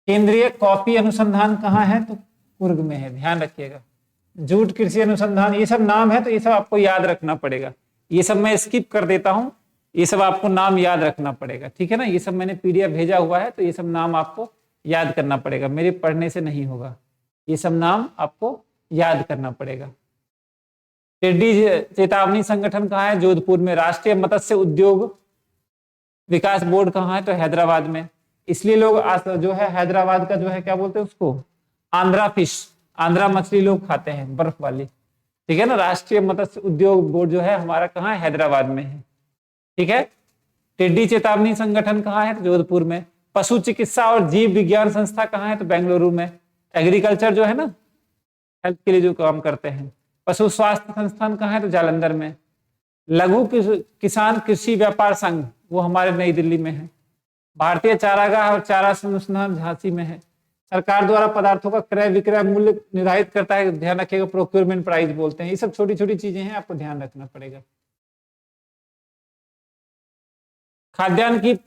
केंद्रीय कॉफी अनुसंधान कहाँ है? तो कुर्ग में है, ध्यान रखिएगा। जूट कृषि अनुसंधान, ये सब नाम है तो ये सब आपको याद रखना पड़ेगा। ये सब मैं स्किप कर देता हूँ, ये सब आपको नाम याद रखना पड़ेगा, ठीक है ना। ये सब मैंने पीडीएफ भेजा हुआ है तो ये सब नाम आपको याद करना पड़ेगा, मेरे पढ़ने से नहीं होगा, ये सब नाम आपको याद करना पड़ेगा। टिड्डी चेतावनी संगठन कहाँ है? जोधपुर में। राष्ट्रीय मत्स्य उद्योग विकास बोर्ड कहाँ है? तो हैदराबाद में। इसलिए लोग जो है हैदराबाद का जो है क्या बोलते हैं उसको, आंध्रा फिश, आंध्रा मछली लोग खाते हैं बर्फ वाली, ठीक है ना। राष्ट्रीय मत्स्य उद्योग बोर्ड जो है हमारा कहाँ है? हैदराबाद में है, ठीक है। टिड्डी चेतावनी संगठन कहाँ है? जोधपुर में। पशु चिकित्सा और जीव विज्ञान संस्था कहाँ है? तो बेंगलुरु में। एग्रीकल्चर जो है ना, हेल्थ के लिए जो काम करते हैं। पशु स्वास्थ्य संस्थान कहाँ है? तो जालंधर में। लघु किसान कृषि व्यापार संघ वो हमारे नई दिल्ली में है। भारतीय चारागाह और चारा अनुसंधान झांसी में है। सरकार द्वारा पदार्थों का क्रय विक्रय मूल्य निर्धारित करता है, ध्यान रखिएगा, प्रोक्योरमेंट प्राइस बोलते हैं। ये सब छोटी छोटी चीजें हैं, आपको ध्यान रखना पड़ेगा। खाद्यान्न की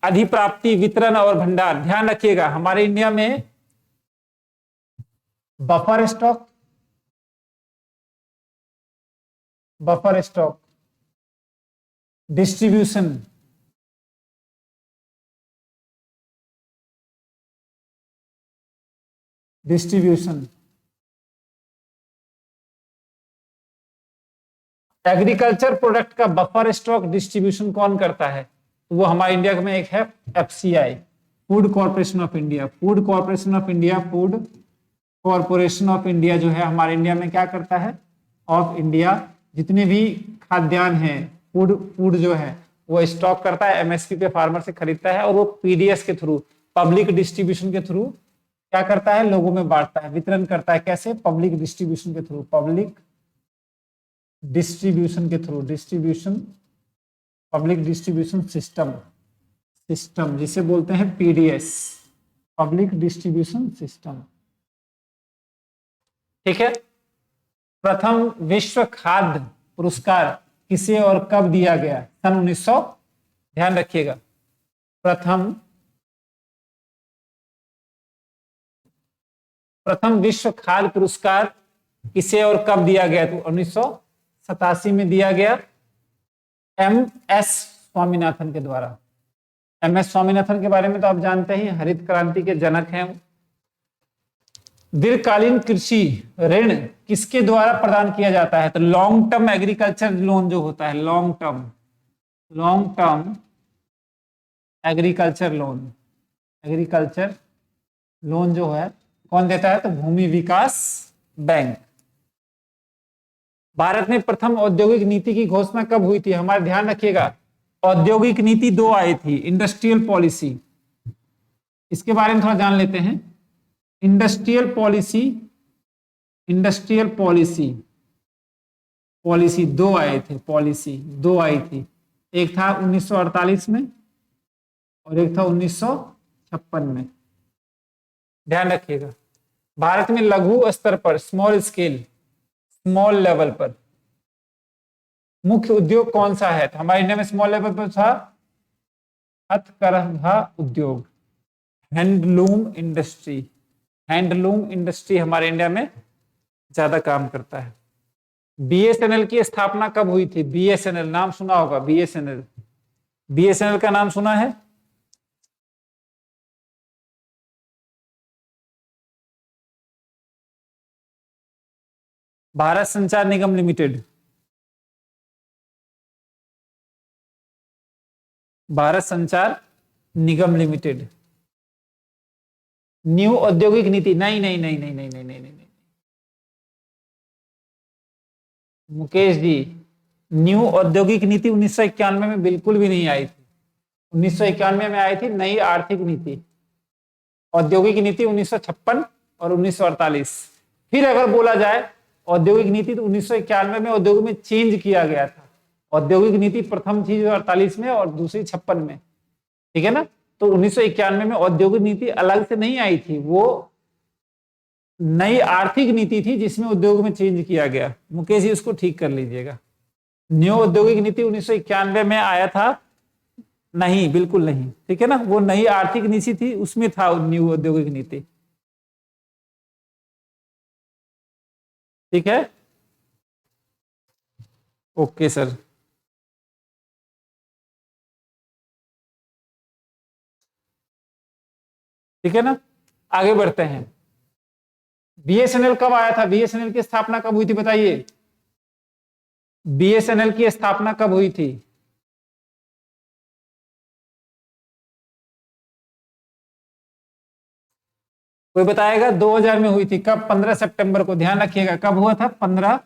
अधिप्राप्ति, वितरण और भंडार, ध्यान रखिएगा हमारे इंडिया में buffer stock, distribution, agriculture product का बफर स्टॉक डिस्ट्रीब्यूशन कौन करता है? वो हमारे इंडिया में एक है FCI, food corporation of India. Food corporation of India जो है हमारे इंडिया में क्या करता है? ऑफ इंडिया जितने भी खाद्यान्न है, फूड जो है वो स्टॉक करता है, एमएसपी पे फार्मर से खरीदता है और वो पीडीएस के थ्रू, पब्लिक डिस्ट्रीब्यूशन के थ्रू क्या करता है? लोगों में बांटता है, वितरण करता है। कैसे? पब्लिक डिस्ट्रीब्यूशन के थ्रू, पब्लिक डिस्ट्रीब्यूशन सिस्टम जिसे बोलते हैं पीडीएस, पब्लिक डिस्ट्रीब्यूशन सिस्टम, ठीक है। प्रथम विश्व खाद्य पुरस्कार किसे और कब दिया गया? सन 1900, ध्यान रखिएगा। प्रथम विश्व खाद्य पुरस्कार किसे और कब दिया गया? तो 1987 में दिया गया, एमएस स्वामीनाथन के द्वारा। एमएस स्वामीनाथन के बारे में तो आप जानते हैं, हरित क्रांति के जनक हैं। दीर्घकालीन कृषि ऋण किसके द्वारा प्रदान किया जाता है? तो लॉन्ग टर्म एग्रीकल्चर लोन जो होता है, लॉन्ग टर्म एग्रीकल्चर लोन जो है कौन देता है? तो भूमि विकास बैंक। भारत में प्रथम औद्योगिक नीति की घोषणा कब हुई थी? हमारा ध्यान रखिएगा, औद्योगिक नीति दो आई थी, इंडस्ट्रियल पॉलिसी, इसके बारे में थोड़ा जान लेते हैं। इंडस्ट्रियल पॉलिसी दो आए थे, पॉलिसी दो आई थी, एक था 1948 में और एक था 1956 में। ध्यान रखिएगा, भारत में लघु स्तर पर, स्मॉल लेवल पर मुख्य उद्योग कौन सा है? तो हमारे इंडिया में स्मॉल लेवल पर था हथकरघा उद्योग, हैंडलूम इंडस्ट्री हमारे इंडिया में ज्यादा काम करता है। बीएसएनएल की स्थापना कब हुई थी? बीएसएनएल नाम सुना होगा, बीएसएनएल का नाम सुना है? भारत संचार निगम लिमिटेड, न्यू औद्योगिक नीति, नहीं, मुकेश जी, न्यू औद्योगिक नीति 1991 में बिल्कुल भी नहीं आई थी। 1991 में आई थी नई आर्थिक नीति, औद्योगिक नीति 1956 और 1948। फिर अगर बोला जाए औद्योगिक नीति, तो 1991 में औद्योगिक में चेंज किया गया था। औद्योगिक नीति प्रथम थी 48 में और दूसरी 56 में, ठीक है ना। तो 1991 में औद्योगिक नीति अलग से नहीं आई थी, वो नई आर्थिक नीति थी जिसमें उद्योग में चेंज किया गया। मुकेश जी उसको ठीक कर लीजिएगा, न्यू औद्योगिक नीति 1991 में आया था? नहीं, बिल्कुल नहीं, ठीक है ना। वो नई आर्थिक नीति थी, उसमें था न्यू औद्योगिक नीति, ठीक है। ओके सर, ठीक है ना। आगे बढ़ते हैं, बीएसएनएल कब आया था? बीएसएनएल की स्थापना कब हुई थी बताइए? बीएसएनएल की स्थापना कब हुई थी? कोई बताएगा? 2000 में हुई थी। कब? 15 सितंबर को। ध्यान रखिएगा कब हुआ था, 15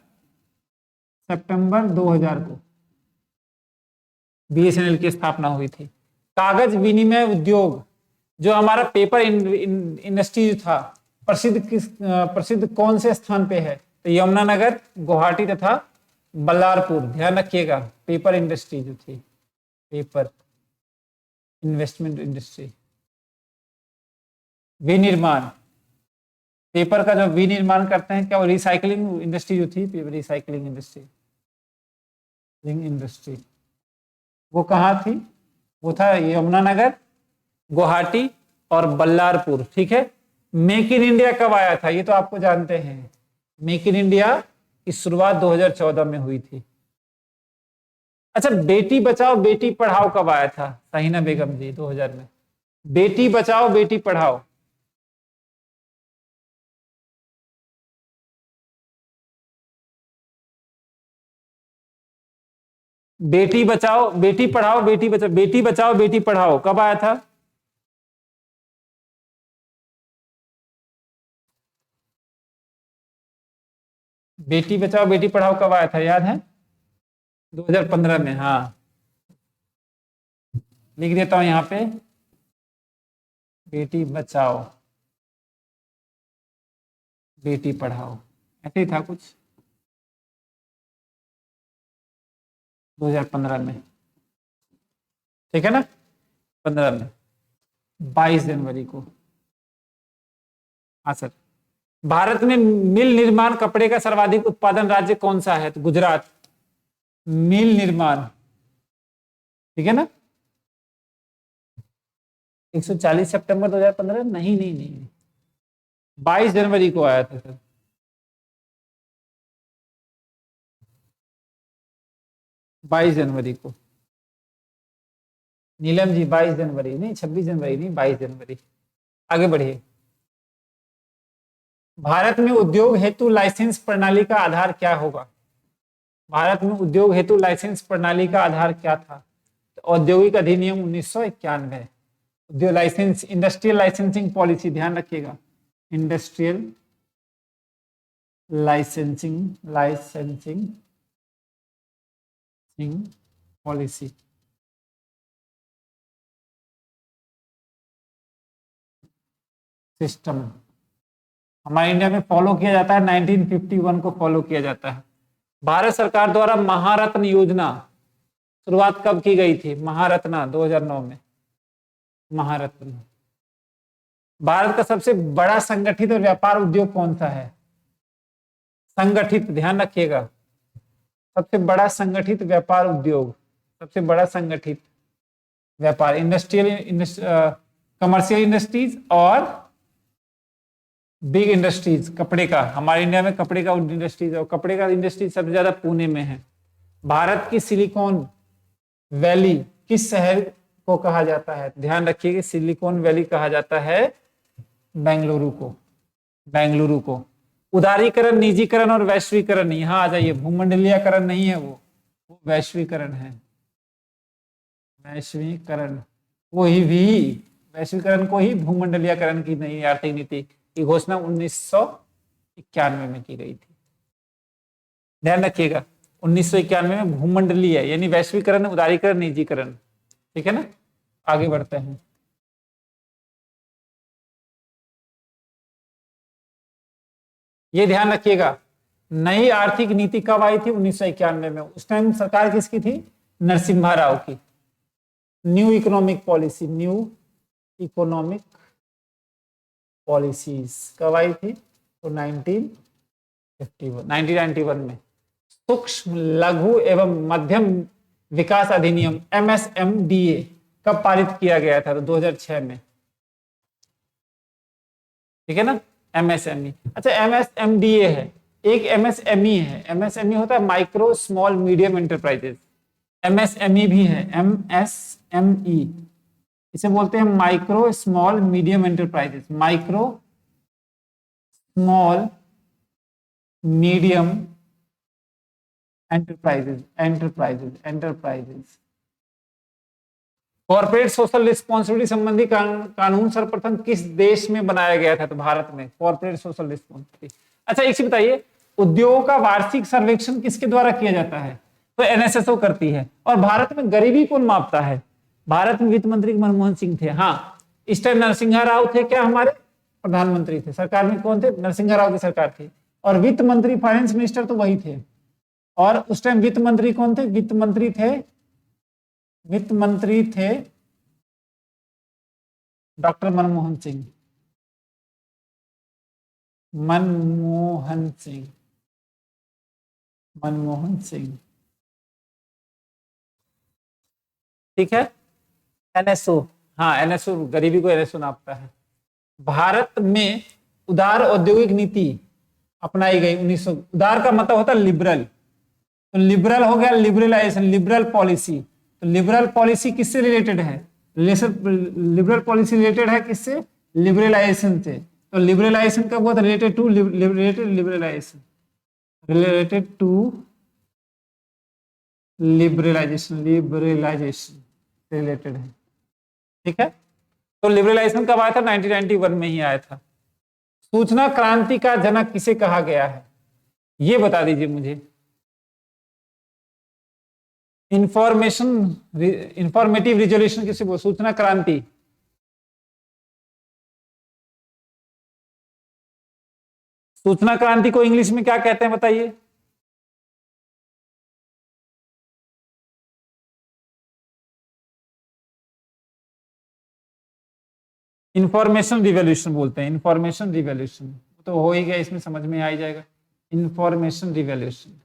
सितंबर 2000 को बीएसएनएल की स्थापना हुई थी। कागज विनिमय उद्योग, जो हमारा पेपर इंडस्ट्री था, प्रसिद्ध कौन से स्थान पे है? तो यमुनानगर, गुवाहाटी तथा बल्लारपुर। ध्यान रखिएगा, पेपर इंडस्ट्री जो थी, पेपर इन्वेस्टमेंट इंडस्ट्री, विनिर्माण, पेपर का जो विनिर्माण करते हैं क्या, वो रिसाइकलिंग इंडस्ट्री जो थी, रिसाइकलिंग इंडस्ट्री, वो कहाँ थी? वो था यमुनानगर, गुवाहाटी और बल्लारपुर, ठीक है। मेक इन इंडिया कब आया था? ये तो आपको जानते हैं, मेक इन इंडिया की शुरुआत 2014 में हुई थी। अच्छा, बेटी बचाओ बेटी पढ़ाओ कब आया था? सहीना बेगम जी, 2000 में। बेटी बचाओ बेटी पढ़ाओ, बेटी बचाओ बेटी पढ़ाओ, बेटी बचाओ बेटी पढ़ाओ कब आया था? बेटी बचाओ बेटी पढ़ाओ कब आया था, याद है? 2015 में, हाँ। लिख देता हूं यहां पे, बेटी बचाओ बेटी पढ़ाओ, ऐसे ही था कुछ, 2015 में, ठीक है ना। 15 में, 22 जनवरी को। हाँ सर, भारत में मिल निर्माण कपड़े का सर्वाधिक उत्पादन राज्य कौन सा है? तो गुजरात, मिल निर्माण, ठीक है ना। 140 सितंबर 2015, नहीं, 22 जनवरी को आया था सर। बाईस जनवरी को, नीलम जी 22 जनवरी नहीं, 26 जनवरी नहीं, 22 जनवरी। आगे बढ़िए। भारत में उद्योग हेतु लाइसेंस प्रणाली का आधार क्या होगा? भारत में उद्योग हेतु लाइसेंस प्रणाली का आधार क्या था? तो औद्योगिक अधिनियम 1991। उद्योग लाइसेंस, इंडस्ट्रियल लाइसेंसिंग पॉलिसी, ध्यान रखिएगा, इंडस्ट्रियल लाइसेंसिंग पॉलिसी। सिस्टम हमारे इंडिया में फॉलो किया जाता है, 1951 को फॉलो किया जाता है। भारत सरकार द्वारा महारत्न योजना शुरुआत कब की गई थी? महारत्न 2009 में। महारत्न। भारत का सबसे बड़ा संगठित और व्यापार उद्योग कौन सा है? संगठित, ध्यान रखिएगा, सबसे बड़ा संगठित व्यापार उद्योग, सबसे बड़ा संगठित व्यापार, कमर्शियल इंडस्ट्रीज और बिग इंडस्ट्रीज। कपड़े का, हमारे इंडिया में कपड़े का इंडस्ट्रीज, और कपड़े का इंडस्ट्रीज सबसे ज्यादा पुणे में है। भारत की सिलिकॉन वैली किस शहर को कहा जाता है? ध्यान रखिए कि सिलिकॉन वैली कहा जाता है बेंगलुरु को। बेंगलुरु को। उदारीकरण, निजीकरण और वैश्वीकरण, यहां आ जाइए, भूमंडलीयकरण नहीं है वो वैश्वीकरण है। वैश्वीकरण वैश्वीकरण को ही भूमंडलीयकरण की नई आर्थिक नीति की घोषणा 1991 में की गई थी। ध्यान रखिएगा, 1991 में भूमंडलीय यानी वैश्वीकरण, उदारीकरण, निजीकरण। ठीक है ना, आगे बढ़ते हैं। ये ध्यान रखिएगा, नई आर्थिक नीति कब आई थी? 1991 में। उस टाइम सरकार किसकी थी? नरसिम्हा राव की। New economic policy, new economic policies कब आई थी? तो 1991 में। सूक्ष्म, लघु एवं मध्यम विकास अधिनियम MSMDA कब पारित किया गया था? तो 2006 में। ठीक है ना, MSME। अच्छा, MSMDA है, एक MSME है। MSME होता है micro small medium enterprises. MSME भी है, MSME, इसे बोलते हैं micro small medium enterprises. Micro small medium enterprises. Corporate social responsibility संबंधी कानून सर्वप्रथम किस देश में बनाया गया था? तो भारत में, कॉर्पोरेट सोशल रिस्पॉन्सिबिलिटी। अच्छा, एक चीज बताइए, उद्योगों का वार्षिक सर्वेक्षण किसके द्वारा किया जाता है? तो NSSO करती है। और भारत में गरीबी कौन मापता है? भारत में वित्त मंत्री मनमोहन सिंह थे। हाँ, इस टाइम नरसिम्हा राव थे, क्या हमारे प्रधानमंत्री थे। सरकार में कौन थे? नरसिम्हा राव की सरकार थी। और वित्त मंत्री, फाइनेंस मिनिस्टर तो वही थे। और उस टाइम वित्त मंत्री कौन थे? वित्त मंत्री थे डॉक्टर मनमोहन सिंह। ठीक है, NSO, हाँ NSO, गरीबी को NSO नापता है। भारत में उदार औद्योगिक नीति अपनाई गई 1900। उदार का मतलब होता है लिबरल, तो लिबरल हो गया लिबरलाइजेशन, लिबरल पॉलिसी। तो लिबरल पॉलिसी किससे रिलेटेड है? लिबरल पॉलिसी रिलेटेड है किससे? लिबरलाइजेशन से। तो लिबरलाइजेशन कब हुआ था? रिलेटेड टू लिबरलाइजेशन रिलेटेड है। ठीक है, तो लिबरलाइजेशन कब आया था? 1991 में ही आया था। सूचना क्रांति का जनक किसे कहा गया है? ये बता दीजिए मुझे। इंफॉर्मेटिव रिजोल्यूशन किसे बोल? सूचना क्रांति। सूचना क्रांति को इंग्लिश में क्या कहते हैं बताइए? इंफॉर्मेशन रिवॉल्यूशन बोलते हैं। इंफॉर्मेशन रिवॉल्यूशन तो हो ही गया, इसमें समझ में आ ही जाएगा। इंफॉर्मेशन रिवॉल्यूशन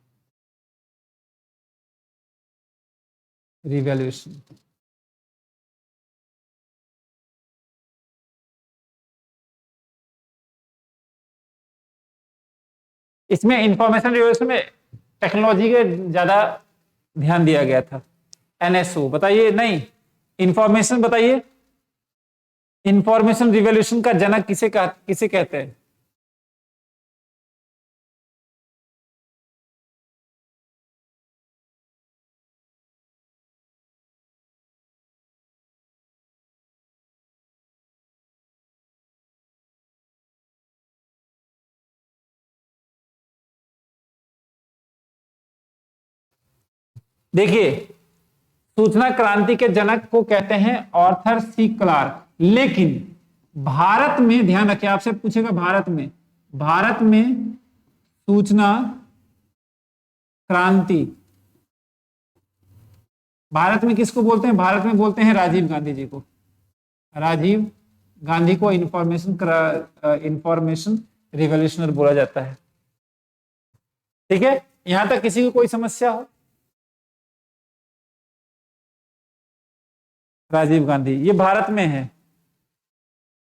इसमें इंफॉर्मेशन रिवॉल्यूशन में टेक्नोलॉजी के ज्यादा ध्यान दिया गया था। NSO बताइए, नहीं इंफॉर्मेशन बताइए। इंफॉर्मेशन रिवॉल्यूशन का जनक किसे कहते हैं? देखिए, सूचना क्रांति के जनक को कहते हैं आर्थर सी क्लार्क, लेकिन भारत में ध्यान रखिए, आपसे पूछेगा भारत में सूचना क्रांति भारत में किसको बोलते हैं? भारत में बोलते हैं राजीव गांधी जी को। राजीव गांधी को इंफॉर्मेशन रिवॉल्यूशनर बोला जाता है। ठीक है, यहां तक किसी को कोई समस्या हो? राजीव गांधी ये भारत में है।